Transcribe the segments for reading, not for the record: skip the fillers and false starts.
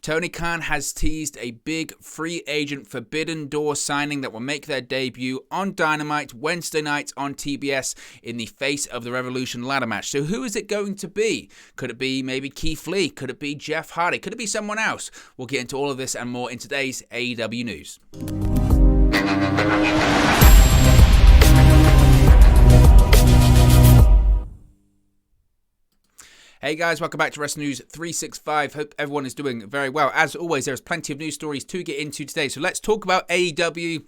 Tony Khan has teased a big free agent Forbidden Door signing that will make their debut on Dynamite Wednesday night on TBS in the Face of the Revolution ladder match. So who is it going to be? Could it be maybe Keith Lee? Could it be Jeff Hardy? Could it be someone else? We'll get into all of this and more in today's AEW News. Hey guys, welcome back to Wrestling News 365. Hope everyone is doing very well. As always, there's plenty of news stories to get into today. So let's talk about AEW.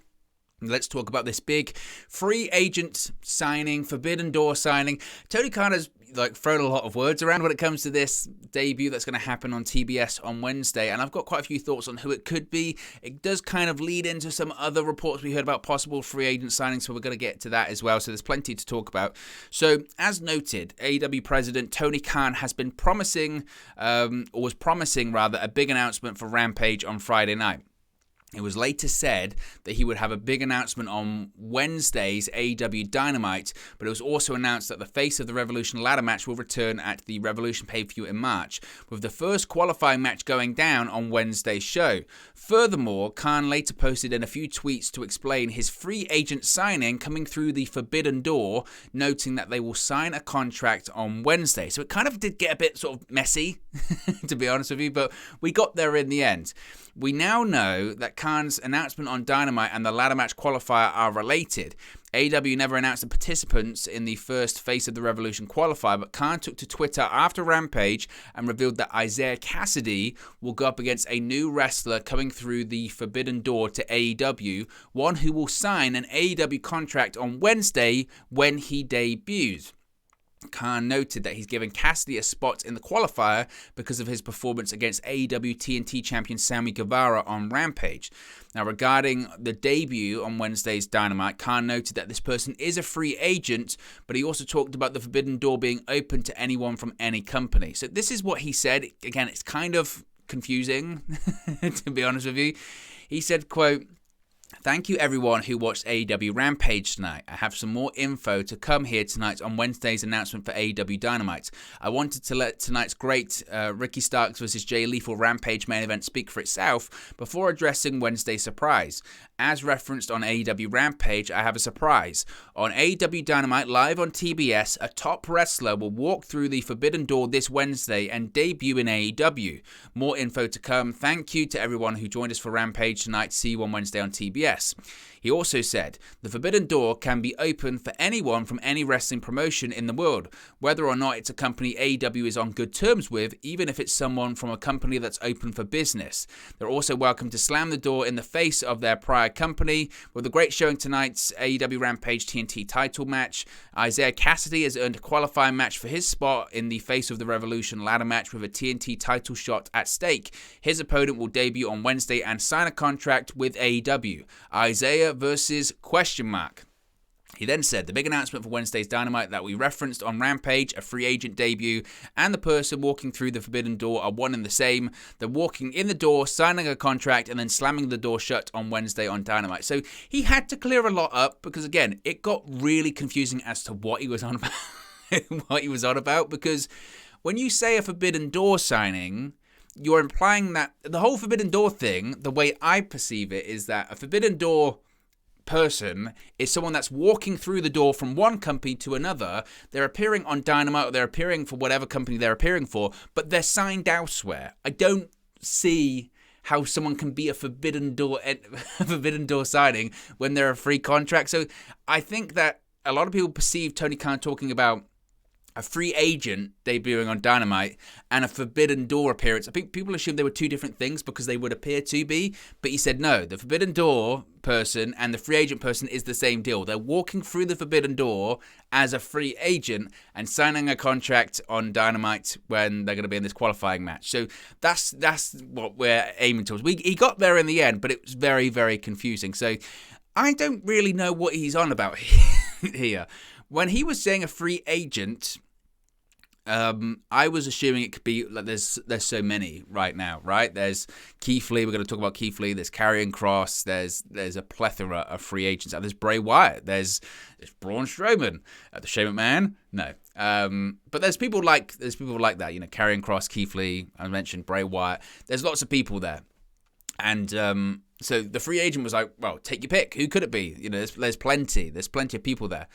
Let's talk about this big free agent signing, Forbidden Door signing. Tony Khan has thrown a lot of words around when it comes to this debut that's going to happen on TBS on Wednesday, and I've got quite a few thoughts on who it could be. It does kind of lead into some other reports we heard about possible free agent signings, so we're going to get to that as well. So there's plenty to talk about. So as noted, AEW President Tony Khan has been promising, a big announcement for Rampage on Friday night. It was later said that he would have a big announcement on Wednesday's AEW Dynamite, but it was also announced that the Face of the Revolution ladder match will return at the Revolution pay-per-view in March, with the first qualifying match going down on Wednesday's show. Furthermore, Khan later posted in a few tweets to explain his free agent signing coming through the Forbidden Door, noting that they will sign a contract on Wednesday. So it kind of did get a bit sort of messy, to be honest with you, but we got there in the end. We now know that Khan's announcement on Dynamite and the ladder match qualifier are related. AEW never announced the participants in the first Face of the Revolution qualifier, but Khan took to Twitter after Rampage and revealed that Isaiah Cassidy will go up against a new wrestler coming through the Forbidden Door to AEW, one who will sign an AEW contract on Wednesday when he debuts. Khan noted that he's given Cassidy a spot in the qualifier because of his performance against AEW TNT champion Sammy Guevara on Rampage. Now, regarding the debut on Wednesday's Dynamite, Khan noted that this person is a free agent, but he also talked about the Forbidden Door being open to anyone from any company. So this is what he said. Again, it's kind of confusing, to be honest with you. He said, quote, "Thank you everyone who watched AEW Rampage tonight. I have some more info to come here tonight on Wednesday's announcement for AEW Dynamite. I wanted to let tonight's great Ricky Starks vs. Jay Lethal Rampage main event speak for itself before addressing Wednesday's surprise. As referenced on AEW Rampage, I have a surprise. On AEW Dynamite live on TBS, a top wrestler will walk through the Forbidden Door this Wednesday and debut in AEW. More info to come. Thank you to everyone who joined us for Rampage tonight. See you on Wednesday on TBS. He also said, the Forbidden Door can be open for anyone from any wrestling promotion in the world, whether or not it's a company AEW is on good terms with, even if it's someone from a company that's open for business. They're also welcome to slam the door in the face of their prior company. With a great showing tonight's AEW Rampage TNT title match, Isaiah Cassidy has earned a qualifying match for his spot in the Face of the Revolution ladder match with a TNT title shot at stake. His opponent will debut on Wednesday and sign a contract with AEW. Isaiah versus ? He then said, the big announcement for Wednesday's Dynamite that we referenced on Rampage, a free agent debut, and the person walking through the Forbidden Door are one and the same. They're walking in the door, signing a contract, and then slamming the door shut on Wednesday on Dynamite. So he had to clear a lot up because, again, it got really confusing as to what he was on about. Because when you say a Forbidden Door signing, you're implying that the whole Forbidden Door thing, the way I perceive it, is that a Forbidden Door person is someone that's walking through the door from one company to another. They're appearing on Dynamite, or they're appearing for whatever company they're appearing for, but they're signed elsewhere. I don't see how someone can be a Forbidden Door signing when they're a free contract. So I think that a lot of people perceive Tony Khan talking about a free agent debuting on Dynamite and a Forbidden Door appearance. I think people assumed they were two different things because they would appear to be, but he said no, the Forbidden Door person and the free agent person is the same deal. They're walking through the Forbidden Door as a free agent and signing a contract on Dynamite when they're going to be in this qualifying match. So that's what we're aiming towards. He got there in the end, but it was very, very confusing. So I don't really know what he's on about here. When he was saying a free agent, I was assuming it could be like there's so many right now, right? There's Keith Lee. We're going to talk about Keith Lee. There's Karrion Kross. There's a plethora of free agents. There's Bray Wyatt. There's Braun Strowman. The Shane McMahon. No, But there's people like that, Karrion Kross, Keith Lee, I mentioned Bray Wyatt. There's lots of people there. And so the free agent was like, well, take your pick. Who could it be? There's plenty of people there.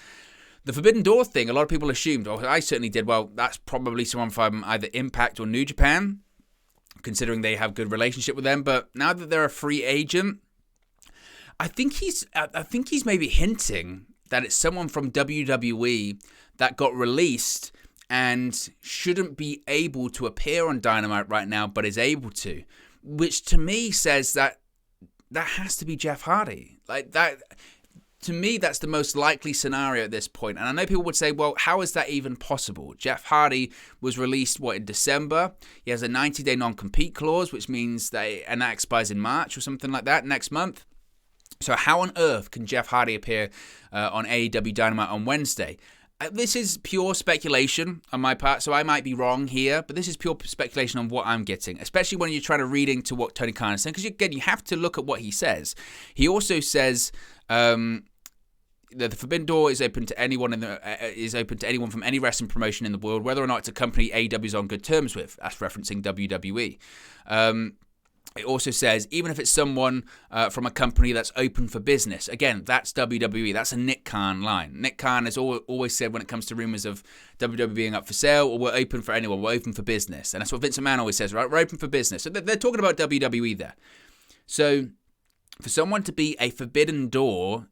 The Forbidden Door thing, a lot of people assumed, or I certainly did, well, that's probably someone from either Impact or New Japan, considering they have good relationship with them. But now that they're a free agent, I think he's maybe hinting that it's someone from WWE that got released and shouldn't be able to appear on Dynamite right now, but is able to, which to me says that has to be Jeff Hardy. Like that, to me, that's the most likely scenario at this point. And I know people would say, well, how is that even possible? Jeff Hardy was released, in December? He has a 90-day non-compete clause, which means that expires in March or something like that, next month. So how on earth can Jeff Hardy appear on AEW Dynamite on Wednesday? This is pure speculation on my part, so I might be wrong here, but this is pure speculation on what I'm getting, especially when you're trying to read into what Tony Khan is saying, because again, you have to look at what he says. He also says that the Forbidden Door is open to anyone from any wrestling promotion in the world, whether or not it's a company AEW is on good terms with. That's referencing WWE. It also says, even if it's someone from a company that's open for business. Again, that's WWE. That's a Nick Khan line. Nick Khan has always said when it comes to rumors of WWE being up for sale, or we're open for anyone, we're open for business. And that's what Vince McMahon always says, right? We're open for business. So they're talking about WWE there. So for someone to be a Forbidden Door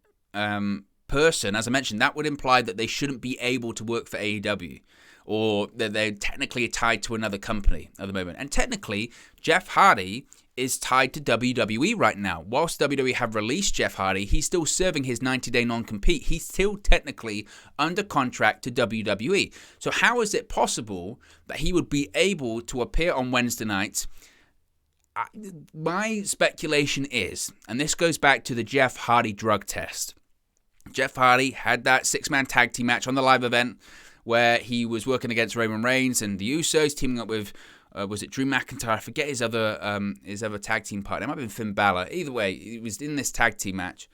person, as I mentioned, that would imply that they shouldn't be able to work for AEW, or that they're technically tied to another company at the moment. And technically, Jeff Hardy is tied to WWE right now. Whilst WWE have released Jeff Hardy, he's still serving his 90-day non-compete. He's still technically under contract to WWE. So how is it possible that he would be able to appear on Wednesday night? My speculation is, and this goes back to the Jeff Hardy drug test. Jeff Hardy had that 6-man tag team match on the live event where he was working against Roman Reigns and the Usos, teaming up with was it Drew McIntyre? I forget his other tag team partner. It might have been Finn Balor. Either way, he was in this tag team match.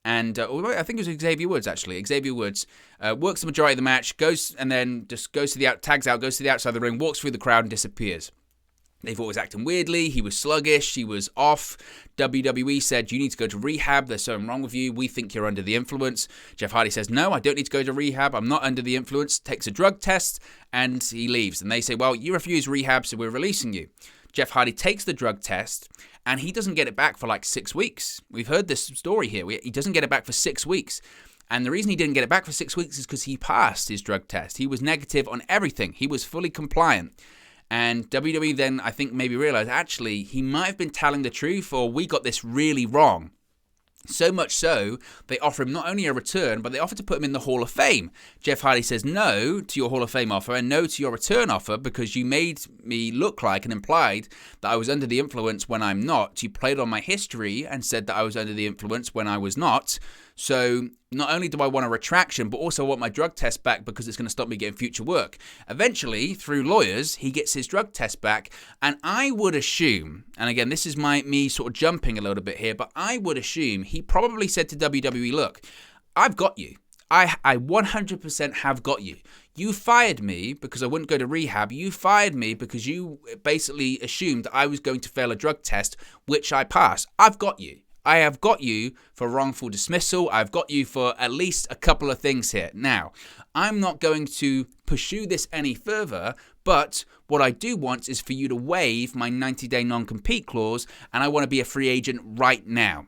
And I think it was Xavier Woods, actually. Xavier Woods works the majority of the match, goes to the outside of the ring, walks through the crowd and disappears. They thought he was acting weirdly. He was sluggish. He was off. WWE said, you need to go to rehab. There's something wrong with you. We think you're under the influence. Jeff Hardy says, no, I don't need to go to rehab. I'm not under the influence. Takes a drug test and he leaves. And they say, well, you refuse rehab, so we're releasing you. Jeff Hardy takes the drug test and he doesn't get it back for like 6 weeks. We've heard this story here. He doesn't get it back for 6 weeks. And the reason he didn't get it back for 6 weeks is because he passed his drug test. He was negative on everything. He was fully compliant. And WWE then, I think, maybe realized, actually, he might have been telling the truth, or we got this really wrong. So much so, they offer him not only a return, but they offer to put him in the Hall of Fame. Jeff Hardy says no to your Hall of Fame offer and no to your return offer because you made me look like and implied that I was under the influence when I'm not. You played on my history and said that I was under the influence when I was not. So not only do I want a retraction, but also I want my drug test back because it's going to stop me getting future work. Eventually, through lawyers, he gets his drug test back. And I would assume, and again, this is me sort of jumping a little bit here, but I would assume he probably said to WWE, look, I've got you. I 100% have got you. You fired me because I wouldn't go to rehab. You fired me because you basically assumed that I was going to fail a drug test, which I passed. I've got you. I have got you for wrongful dismissal. I've got you for at least a couple of things here. Now, I'm not going to pursue this any further, but what I do want is for you to waive my 90-day non-compete clause, and I want to be a free agent right now.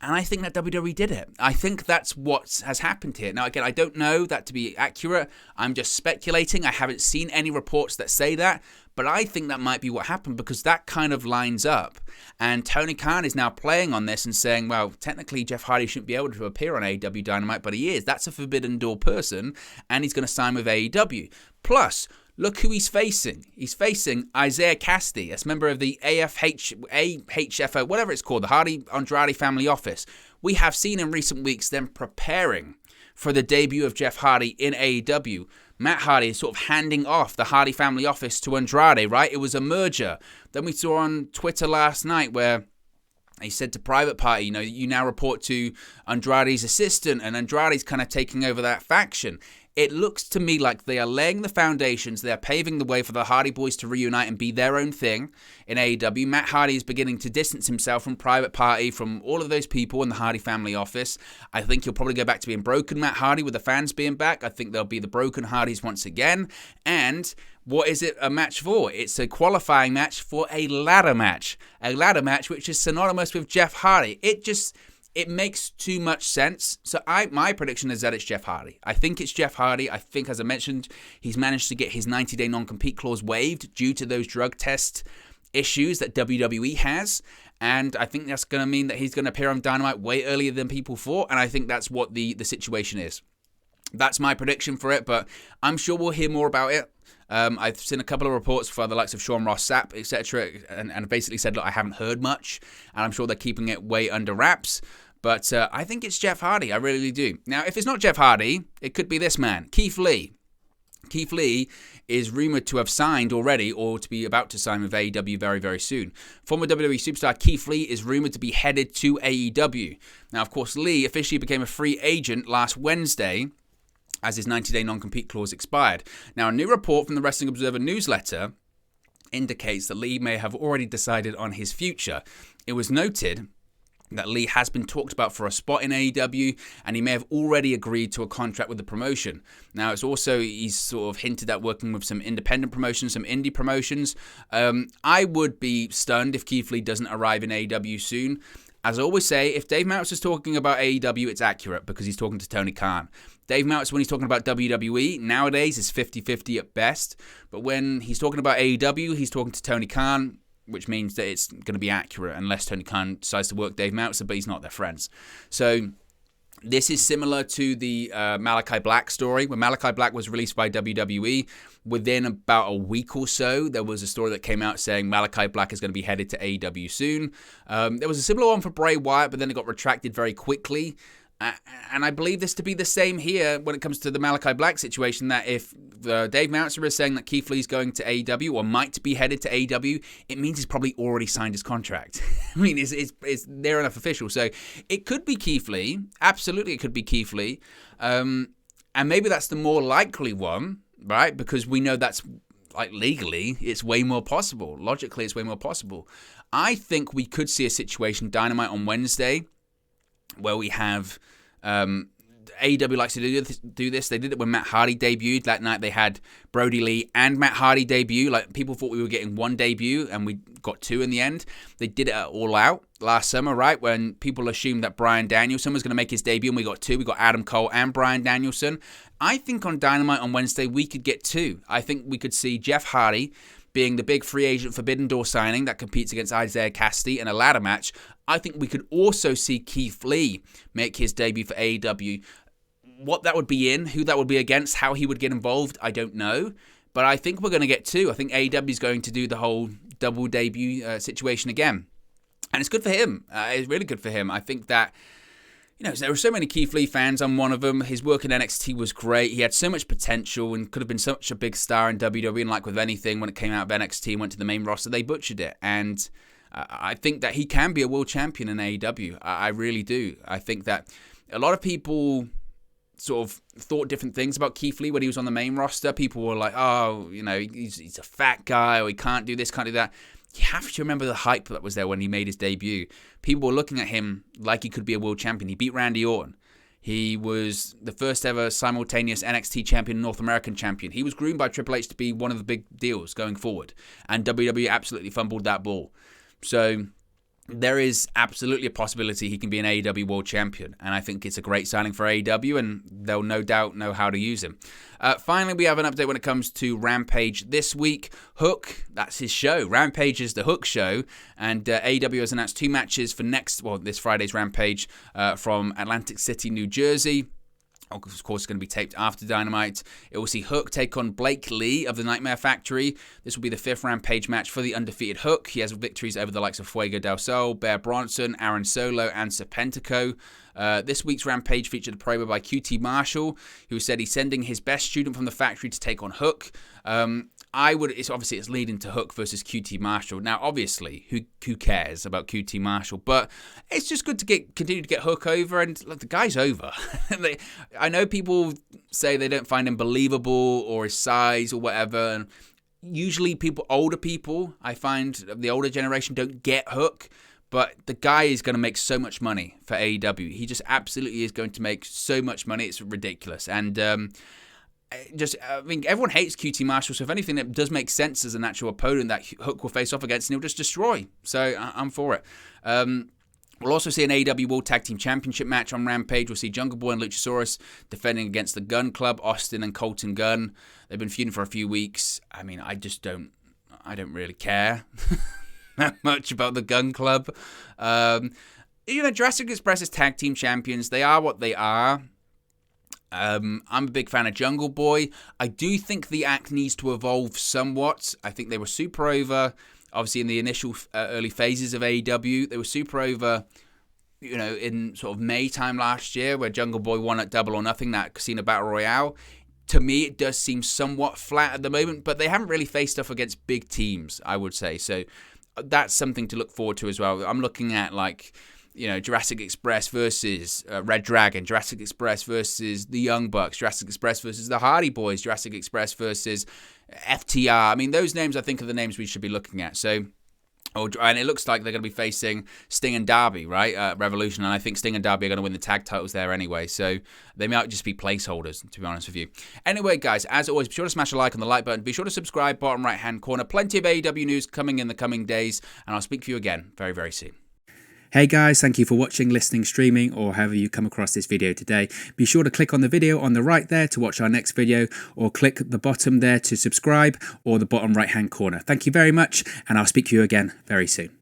And I think that WWE did it. I think that's what has happened here. Now, again, I don't know that to be accurate. I'm just speculating. I haven't seen any reports that say that. But I think that might be what happened because that kind of lines up. And Tony Khan is now playing on this and saying, well, technically Jeff Hardy shouldn't be able to appear on AEW Dynamite, but he is. That's a Forbidden Door person, and he's going to sign with AEW. Plus, look who he's facing. He's facing Isaiah Cassidy, as member of the AHFO, whatever it's called, the Hardy-Andrade family office. We have seen in recent weeks them preparing for the debut of Jeff Hardy in AEW. Matt Hardy is sort of handing off the Hardy family office to Andrade, right? It was a merger. Then we saw on Twitter last night where he said to Private Party, you now report to Andrade's assistant, and Andrade's kind of taking over that faction. It looks to me like they are laying the foundations. They are paving the way for the Hardy Boys to reunite and be their own thing in AEW. Matt Hardy is beginning to distance himself from Private Party, from all of those people in the Hardy family office. I think he'll probably go back to being broken Matt Hardy with the fans being back. I think they'll be the broken Hardys once again. And what is it a match for? It's a qualifying match for a ladder match. A ladder match which is synonymous with Jeff Hardy. It makes too much sense. So my prediction is that it's Jeff Hardy. I think it's Jeff Hardy. I think, as I mentioned, he's managed to get his 90-day non-compete clause waived due to those drug test issues that WWE has. And I think that's going to mean that he's going to appear on Dynamite way earlier than people thought. And I think that's what the situation is. That's my prediction for it, but I'm sure we'll hear more about it. I've seen a couple of reports for the likes of Sean Ross Sapp, etc., and basically said, look, I haven't heard much, and I'm sure they're keeping it way under wraps. But I think it's Jeff Hardy. I really do. Now, if it's not Jeff Hardy, it could be this man, Keith Lee. Keith Lee is rumored to have signed already or to be about to sign with AEW very, very soon. Former WWE superstar Keith Lee is rumored to be headed to AEW. Now, of course, Lee officially became a free agent last Wednesday as his 90-day non-compete clause expired. Now, a new report from the Wrestling Observer newsletter indicates that Lee may have already decided on his future. It was noted that Lee has been talked about for a spot in AEW, and he may have already agreed to a contract with the promotion. Now, he's sort of hinted at working with some independent promotions, some indie promotions. I would be stunned if Keith Lee doesn't arrive in AEW soon. As I always say, if Dave Meltzer is talking about AEW, it's accurate because he's talking to Tony Khan. Dave Meltzer, when he's talking about WWE, nowadays is 50-50 at best. But when he's talking about AEW, he's talking to Tony Khan, which means that it's going to be accurate unless Tony Khan decides to work Dave Meltzer, but he's not their friends. So this is similar to the Malachi Black story. When Malachi Black was released by WWE, within about a week or so, there was a story that came out saying Malachi Black is going to be headed to AEW soon. There was a similar one for Bray Wyatt, but then it got retracted very quickly. And I believe this to be the same here when it comes to the Malachi Black situation, that if Dave Meltzer is saying that Keith Lee's going to AEW or might be headed to AEW, it means he's probably already signed his contract. I mean, it's near enough official. So it could be Keith Lee. Absolutely, it could be Keith Lee. And maybe that's the more likely one, right? Because we know that's, like, legally, it's way more possible. Logically, it's way more possible. I think we could see a situation, Dynamite on Wednesday, where we have AEW likes to do this. They did it when Matt Hardy debuted. That night they had Brody Lee and Matt Hardy debut. Like, people thought we were getting one debut, and we got two in the end. They did it at All Out last summer, right? When people assumed that Bryan Danielson was going to make his debut, and we got two. We got Adam Cole and Bryan Danielson. I think on Dynamite on Wednesday, we could get two. I think we could see Jeff Hardy being the big free agent Forbidden Door signing that competes against Isaiah Cassidy in a ladder match. I think we could also see Keith Lee make his debut for AEW. What that would be in, who that would be against, how he would get involved, I don't know. But I think we're going to get two. I think AEW is going to do the whole double debut situation again. And it's good for him. It's really good for him. I think that, you know, there were so many Keith Lee fans. I'm one of them. His work in NXT was great. He had so much potential and could have been such a big star in WWE. And like with anything, when it came out of NXT and went to the main roster, they butchered it. And I think that he can be a world champion in AEW. I really do. I think that a lot of people sort of thought different things about Keith Lee when he was on the main roster. People were like, oh, you know, he's a fat guy, or he can't do this, can't do that. You have to remember the hype that was there when he made his debut. People were looking at him like he could be a world champion. He beat Randy Orton. He was the first ever simultaneous NXT champion, North American champion. He was groomed by Triple H to be one of the big deals going forward. And WWE absolutely fumbled that ball. So there is absolutely a possibility he can be an AEW world champion. And I think it's a great signing for AEW, and they'll no doubt know how to use him. Finally, we have an update when it comes to Rampage this week. Hook, that's his show. Rampage is the Hook show. And AEW has announced two matches for this Friday's Rampage from Atlantic City, New Jersey. Of course, it's going to be taped after Dynamite. It will see Hook take on Blake Lee of the Nightmare Factory. This will be the fifth Rampage match for the undefeated Hook. He has victories over the likes of Fuego del Sol, Bear Bronson, Aaron Solo, and Serpentico. This week's Rampage featured a promo by QT Marshall, who said he's sending his best student from the factory to take on Hook. it's obviously it's leading to Hook versus QT Marshall. Now, obviously, who cares about QT Marshall? But it's just good to continue to get Hook over, and look, the guy's over. I know people say they don't find him believable or his size or whatever. And usually, older people, I find the older generation don't get Hook. But the guy is going to make so much money for AEW. He just absolutely is going to make so much money. It's ridiculous. And everyone hates QT Marshall. So if anything, it does make sense as an actual opponent that Hook will face off against, and he'll just destroy. So I'm for it. We'll also see an AEW World Tag Team Championship match on Rampage. We'll see Jungle Boy and Luchasaurus defending against the Gun Club, Austin and Colton Gunn. They've been feuding for a few weeks. I mean, I don't really care that much about the Gun Club. Jurassic Express is tag team champions. They are what they are. I'm a big fan of Jungle Boy. I do think the act needs to evolve somewhat. I think they were super over, obviously, in the initial early phases of AEW. They were super over, in sort of May time last year, where Jungle Boy won at Double or Nothing, that Casino Battle Royale. To me, it does seem somewhat flat at the moment, but they haven't really faced off against big teams, I would say. So that's something to look forward to as well. I'm looking at Jurassic Express versus Red Dragon, Jurassic Express versus the Young Bucks, Jurassic Express versus the Hardy Boys, Jurassic Express versus FTR. I mean, those names I think are the names we should be looking at. So, and it looks like they're going to be facing Sting and Darby, right? Revolution, and I think Sting and Darby are going to win the tag titles there anyway. So they might just be placeholders, to be honest with you. Anyway, guys, as always, be sure to smash a like on the like button. Be sure to subscribe, bottom right-hand corner. Plenty of AEW news coming in the coming days, and I'll speak to you again very, very soon. Hey guys, thank you for watching, listening, streaming, or however you come across this video today. Be sure to click on the video on the right there to watch our next video, or click the bottom there to subscribe, or the bottom right hand corner. Thank you very much, and I'll speak to you again very soon.